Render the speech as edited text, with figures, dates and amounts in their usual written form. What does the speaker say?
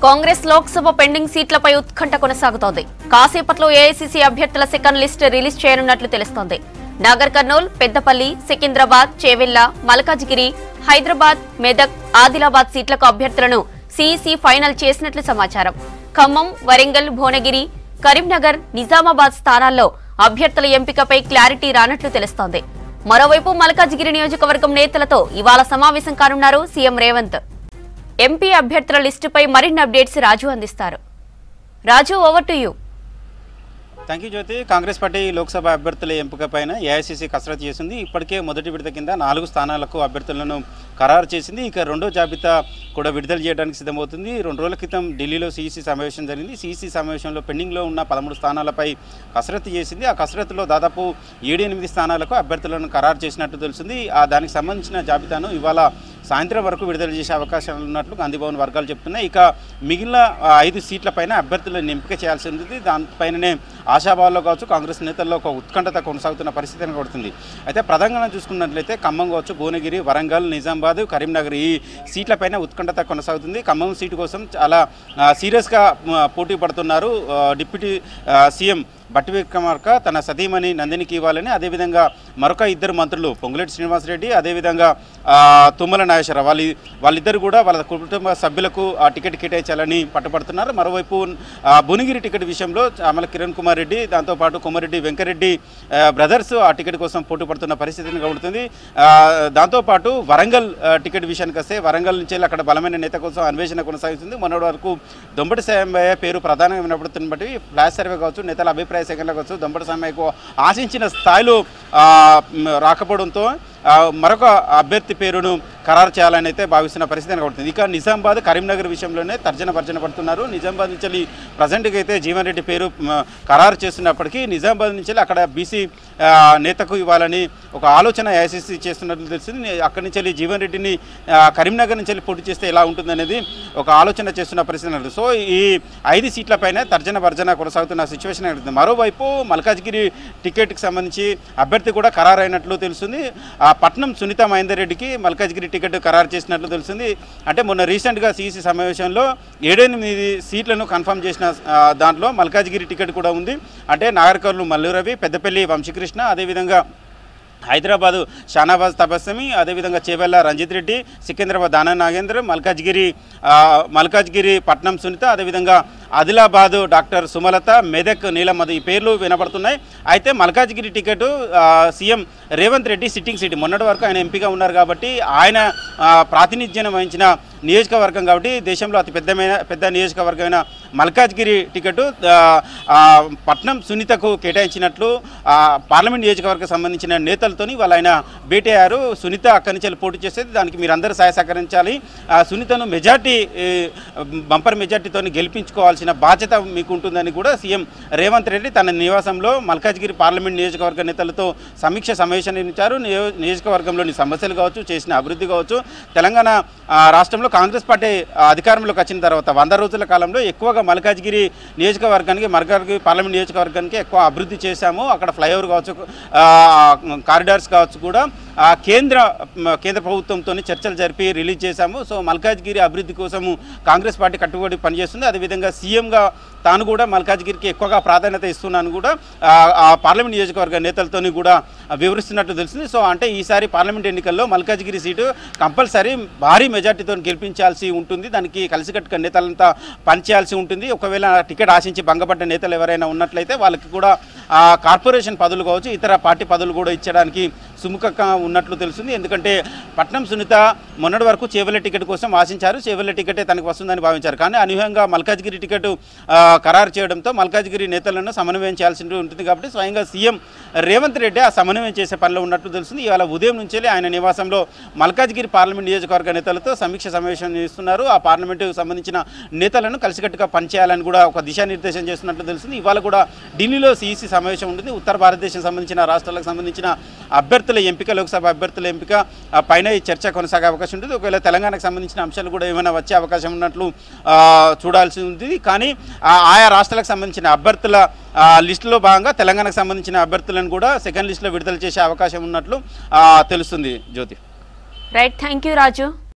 Congress Lok Sabha pending సీట్లపై ఉత్కంఠ కొనసాగుతోంది. కాసేపట్లో ఏఐసీసీ అభ్యర్థుల సెకండ్ లిస్ట్ రిలీజ్ చేయనున్నట్లు తెలుస్తోంది. నాగర్ కర్నూల్, పెద్దపల్లి, సికింద్రాబాద్, చేవెళ్ల, మల్కాజ్గిరి, హైదరాబాద్, మెదక్, ఆదిలాబాద్ సీట్లకు అభ్యర్థులను సీఈసీ ఫైనల్ చేసినట్లు సమాచారం. ఖమ్మం, వరంగల్, భువనగిరి, కరీంనగర్, నిజామాబాద్ స్థానాల్లో అభ్యర్థుల ఎంపికపై క్లారిటీ రానట్లు తెలుస్తోంది. మరోవైపు మల్కాజ్గిరి నియోజకవర్గం నేతలతో ఇవాళ సమావేశం కానున్నారు సీఎం రేవంత్. ఎంపీ అభ్యర్థుల లిస్టుపై మరిన్ని అప్డేట్స్ రాజు అందిస్తారు. Raju, over to you. Thank you Jyothi. Congress party Lok Sabha అభ్యర్థుల ఎంపిక పైన ఏఐసీసీ కసరత్తు చేసింది. ఇప్పటికే మొదటి విడత కింద 4 స్థానాలకు అభ్యర్థులను ఖరారు చేసింది. ఇక రెండో జాబితా కూడా విడుదల చేయడానికి సిద్ధమవుతుంది. 2 రోజుల క్రితం ఢిల్లీలో సీఈసీ సమావేశం జరిగింది. సీఈసీ సమావేశంలో పెండింగ్లో ఉన్న 13 స్థానాలపై కసరత్తు చేసింది. ఆ కసరత్తులో దాదాపు 7-8 స్థానాలకు అభ్యర్థులను ఖరారు చేసినట్టు తెలిసింది. దానికి సంబంధించిన జాబితాను ఇవాళ సాయంత్రం వరకు విడుదల చేసే అవకాశాలు ఉన్నట్లు గాంధీభవన్ వర్గాలు చెప్తున్నాయి. ఇక మిగిలిన 5 సీట్లపైన అభ్యర్థులను ఎంపిక చేయాల్సి ఉంది. దానిపైననే ఆశాభావాల్లో కావచ్చు, కాంగ్రెస్ నేతల్లో ఒక ఉత్కంఠత కొనసాగుతున్న పరిస్థితి కనబడుతుంది. అయితే ప్రధానంగా చూసుకున్నట్లయితే ఖమ్మం కావచ్చు, భువనగిరి, వరంగల్, నిజామాబాద్, కరీంనగర్ ఈ సీట్లపైన ఉత్కంఠత కొనసాగుతుంది. ఖమ్మం సీటు కోసం చాలా సీరియస్గా పోటీ పడుతున్నారు. డిప్యూటీ సీఎం బట్టి విక్రమార్క తన సతీమణి నందినికి ఇవ్వాలని, అదేవిధంగా మరొక 2 మంత్రులు పొంగులేటి శ్రీనివాసరెడ్డి, అదేవిధంగా తుమ్మల నాగేశ్వరరావు వాళ్ళిద్దరు కూడా వాళ్ళ కుటుంబ సభ్యులకు ఆ టికెట్ కేటాయించాలని పట్టుబడుతున్నారు. మరోవైపు భువనగిరి టికెట్ విషయంలో చామల కిరణ్ కుమార్ రెడ్డి, దాంతోపాటు కొమరెడ్డి వెంకరెడ్డి బ్రదర్స్ ఆ టికెట్ కోసం పోటీ పడుతున్న పరిస్థితిని కనబడుతుంది. దాంతోపాటు వరంగల్ టికెట్ విషయానికి వస్తే వరంగల్ నుంచి అక్కడ బలమైన నేత కోసం అన్వేషణ కొనసాగుతుంది. మొన్నటి వరకు దొంబటి సాంబయ్య పేరు ప్రధానంగా వినపడుతున్న బట్టి ఫ్లాష్ సర్వే కావచ్చు, నేతల అభిప్రాయ సేకరణ కావచ్చు, దొంబటి సాంబయ్యకు ఆశించిన స్థాయిలో రాకపోవడంతో మరొక అభ్యర్థి పేరును ఖరారు చేయాలని అయితే భావిస్తున్న పరిస్థితి కనబడుతుంది. ఇక నిజామాబాద్, కరీంనగర్ విషయంలోనే భర్జన పడుతున్నారు. నిజామాబాద్ నుంచి ప్రజెంట్గా అయితే జీవన్ రెడ్డి పేరు ఖరారు చేస్తున్నప్పటికీ నిజామాబాద్ నుంచి అక్కడ బీసీ నేతకు ఇవ్వాలని ఒక ఆలోచన ఏఐసీసీ చేస్తున్నట్లు తెలిసింది. అక్కడి నుంచి జీవన్ రెడ్డిని కరీంనగర్ నుంచి పోటీ చేస్తే ఎలా ఉంటుందనేది ఒక ఆలోచన చేస్తున్న పరిస్థితి కనబడుతుంది. సో ఈ 5 సీట్లపైన భర్జన కొనసాగుతున్న సిచ్యువేషన్ కనబడుతుంది. మరోవైపు మల్కాజ్గిరి టికెట్కి సంబంధించి అభ్యర్థి కూడా ఖరారైనట్లు తెలుస్తుంది. పట్నం సునీత మహేందర్ రెడ్డికి మల్కాజ్గిరి టికెట్ ఖరారు చేసినట్లు తెలిసింది. అంటే మొన్న రీసెంట్గా సీఈసీ సమావేశంలో 7-8 సీట్లను కన్ఫర్మ్ చేసిన దాంట్లో మల్కాజ్గిరి టికెట్ కూడా ఉంది. అంటే నాగర్ కర్నూల్ మల్లు రవి, పెద్దపల్లి వంశీకృష్ణ, అదేవిధంగా హైదరాబాదు షానాబాజ్ తబస్సమి, అదేవిధంగా చేవెళ్ల రంజిత్ రెడ్డి, సికింద్రాబాద్ దానా నాగేంద్ర, మల్కాజ్గిరి పట్నం సునీత, అదేవిధంగా ఆదిలాబాద్ డాక్టర్ సుమలత, మెదక్ నీలమధు ఈ పేర్లు వినపడుతున్నాయి. అయితే Malkajgiri ticket CM Revanth Reddy sitting seat, మొన్నటి వరకు ఆయన ఎంపీగా ఉన్నారు కాబట్టి ఆయన ప్రాతినిధ్యం వహించిన నియోజకవర్గం కాబట్టి దేశంలో అతి పెద్ద నియోజకవర్గమైన మల్కాజ్గిరి టికెట్ పట్నం సునీతకు కేటాయించినట్లు పార్లమెంట్ నియోజకవర్గం సంబంధించిన నేతలతోని వాళ్ళు ఆయన భేటీ అయ్యారు. సునీత అక్కడి నుంచి పోటీ చేసేది, దానికి మీరు అందరూ సహాయ సహకరించాలి, సునీతను బంపర్ మెజార్టీతో గెలిపించుకోవాల్సిన బాధ్యత మీకు ఉంటుందని కూడా సీఎం రేవంత్ రెడ్డి తన నివాసంలో మల్కాజ్గిరి పార్లమెంట్ నియోజకవర్గ నేతలతో సమీక్ష సమావేశం నిర్వహించారు. నియోజకవర్గంలోని సమస్యలు కావచ్చు, చేసిన అభివృద్ధి కావచ్చు, తెలంగాణ రాష్ట్రంలో కాంగ్రెస్ పార్టీ అధికారంలోకి వచ్చిన తర్వాత 100 రోజుల కాలంలో ఎక్కువగా మల్కాజ్గిరి పార్లమెంట్ నియోజకవర్గానికి ఎక్కువ అభివృద్ధి చేశాము. అక్కడ ఫ్లైఓవర్ కావచ్చు, కారిడార్స్ కావచ్చు కూడా కేంద్ర ప్రభుత్వంతో చర్చలు జరిపి రిలీజ్ చేశాము. సో మల్కాజ్గిరి అభివృద్ధి కోసము కాంగ్రెస్ పార్టీ కట్టుబడి పనిచేస్తుంది. అదేవిధంగా సీఎంగా తాను కూడా మల్కాజ్గిరికి ఎక్కువగా ప్రాధాన్యత ఇస్తున్నాను కూడా పార్లమెంట్ నియోజకవర్గ నేతలతో కూడా వివరిస్తున్నట్టు తెలిసింది. సో అంటే ఈసారి పార్లమెంట్ ఎన్నికల్లో మల్కాజ్గిరి సీటు కంపల్సరీ భారీ మెజార్టీతో గెలిపించాల్సి ఉంటుంది. దానికి కలిసికట్టుగా నేతలంతా పనిచేయాల్సి ఉంటుంది. ఒకవేళ టికెట్ ఆశించి భంగపడ్డ నేతలు ఎవరైనా ఉన్నట్లయితే వాళ్ళకి కూడా కార్పొరేషన్ పదవులు కావచ్చు, ఇతర పార్టీ పదవులు కూడా ఇచ్చడానికి సుముఖంగా ఉన్నట్లు తెలుస్తుంది. ఎందుకంటే పట్నం సునీత మొన్నటి వరకు చేవెళ్ల టికెట్ కోసం ఆశించారు. చేవెళ్ల టికెటే తనకు వస్తుందని భావించారు. కానీ అనూహ్యంగా మల్కాజ్గిరి టికెట్ ఖరారు చేయడంతో మల్కాజ్గిరి నేతలను సమన్వయం చేయాల్సి ఉంటుంది. కాబట్టి స్వయంగా సీఎం రేవంత్ రెడ్డి ఆ సమన్వయం చేసే పనిలో ఉన్నట్లు తెలుస్తుంది. ఇవాళ ఉదయం నుంచే ఆయన నివాసంలో మల్కాజ్గిరి పార్లమెంట్ నియోజకవర్గ నేతలతో సమీక్ష సమావేశం చేస్తున్నారు. ఆ పార్లమెంటుకు సంబంధించిన నేతలను కలిసికట్టుగా పనిచేయాలని కూడా ఒక దిశానిర్దేశం చేస్తున్నట్లు తెలుస్తుంది. ఇవాళ కూడా ఢిల్లీలో సీఈసీ సమావేశం ఉంటుంది. ఉత్తర భారతదేశం సంబంధించిన రాష్ట్రాలకు సంబంధించిన అభ్యర్థుల ఎంపిక, లోక్సభ అభ్యర్థుల ఎంపిక పైన ఈ చర్చ కొనసాగే అవకాశం ఉంటుంది. ఒకవేళ తెలంగాణకు సంబంధించిన అంశాలు కూడా ఏమైనా వచ్చే అవకాశం ఉన్నట్లు చూడాల్సి ఉంది. కానీ ఆయా రాష్ట్రాలకు సంబంధించిన అభ్యర్థుల లిస్టులో భాగంగా తెలంగాణకు సంబంధించిన అభ్యర్థులను కూడా సెకండ్ లిస్టులో విడుదల చేసే అవకాశం ఉన్నట్లు తెలుస్తుంది. Jyothi. Right, thank you Raju.